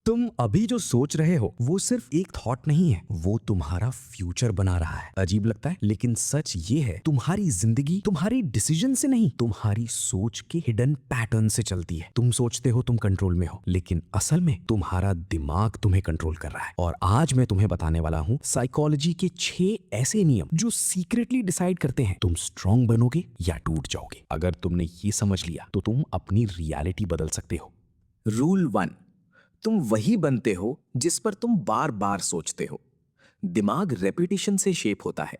तुम अभी जो सोच रहे हो वो सिर्फ एक थॉट नहीं है, वो तुम्हारा फ्यूचर बना रहा है। अजीब लगता है लेकिन सच ये है, तुम्हारी जिंदगी तुम्हारी डिसीजन से नहीं, तुम्हारी सोच के हिडन पैटर्न से चलती है। तुम सोचते हो तुम कंट्रोल में हो, लेकिन असल में तुम्हारा दिमाग तुम्हें कंट्रोल कर रहा है। और आज मैं तुम्हें बताने वाला हूँ साइकोलॉजी के 6 ऐसे नियम जो सीक्रेटली डिसाइड करते हैं तुम स्ट्रांग बनोगे या टूट जाओगे। अगर तुमने ये समझ लिया तो तुम अपनी रियलिटी बदल सकते हो। रूल 1, तुम वही बनते हो जिस पर तुम बार बार सोचते हो। दिमाग रेपिटेशन से शेप होता है।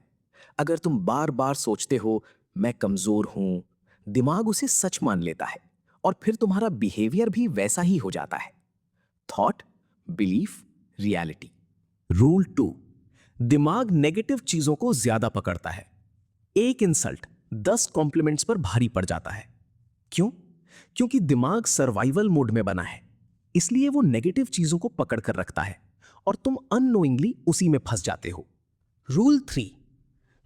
अगर तुम बार बार सोचते हो मैं कमजोर हूं, दिमाग उसे सच मान लेता है और फिर तुम्हारा बिहेवियर भी वैसा ही हो जाता है। Thought, belief, reality. रूल 2, दिमाग नेगेटिव चीजों को ज्यादा पकड़ता है। एक इंसल्ट 10 कॉम्प्लीमेंट्स पर भारी पड़ जाता है। क्यों? क्योंकि दिमाग सर्वाइवल मोड में बना है, इसलिए वो नेगेटिव चीजों को पकड़ कर रखता है और तुम अननोइंगली उसी में फंस जाते हो। रूल 3,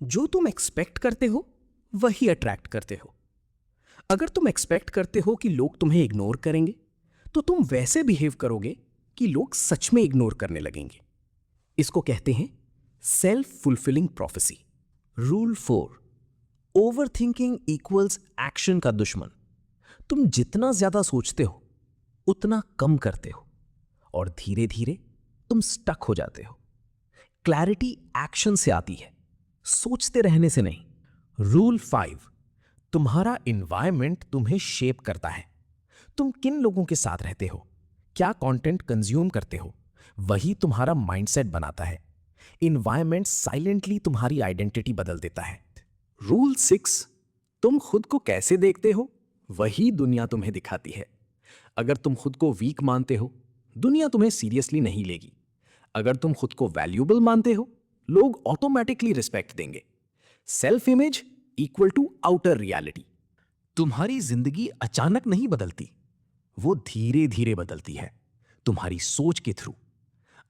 जो तुम एक्सपेक्ट करते हो वही अट्रैक्ट करते हो। अगर तुम एक्सपेक्ट करते हो कि लोग तुम्हें इग्नोर करेंगे तो तुम वैसे बिहेव करोगे कि लोग सच में इग्नोर करने लगेंगे। इसको कहते हैं self fulfilling prophecy. Rule 4, over thinking equals action का दुश्मन। तुम जितना ज्यादा सोचते हो उतना कम करते हो और धीरे धीरे तुम स्टक हो जाते हो। क्लैरिटी एक्शन से आती है, सोचते रहने से नहीं। रूल 5, तुम्हारा इन्वायरमेंट तुम्हें शेप करता है। तुम किन लोगों के साथ रहते हो, क्या कंटेंट कंज्यूम करते हो, वही तुम्हारा माइंडसेट बनाता है। इन्वायरमेंट साइलेंटली तुम्हारी आइडेंटिटी बदल देता है। रूल 6, तुम खुद को कैसे देखते हो वही दुनिया तुम्हें दिखाती है। अगर तुम खुद को वीक मानते हो, दुनिया तुम्हें सीरियसली नहीं लेगी। अगर तुम खुद को वैल्यूएबल मानते हो, लोग ऑटोमेटिकली रिस्पेक्ट देंगे। Self image equal to outer reality. तुम्हारी जिंदगी अचानक नहीं बदलती, वो धीरे धीरे बदलती है, तुम्हारी सोच के थ्रू।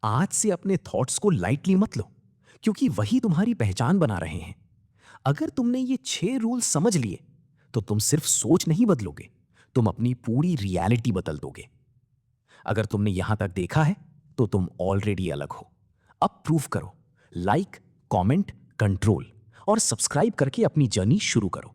आज से अपने थॉट्स को लाइटली मत लो, क्योंकि वही तुम्हारी पहचान बना रहे हैं। अगर तुमने ये 6 रूल समझ लिए तो तुम सिर्फ सोच नहीं बदलोगे, तुम अपनी पूरी रियलिटी बदल दोगे। अगर तुमने यहां तक देखा है तो तुम ऑलरेडी अलग हो। अब प्रूफ करो। लाइक, कमेंट, कंट्रोल और सब्सक्राइब करके अपनी जर्नी शुरू करो।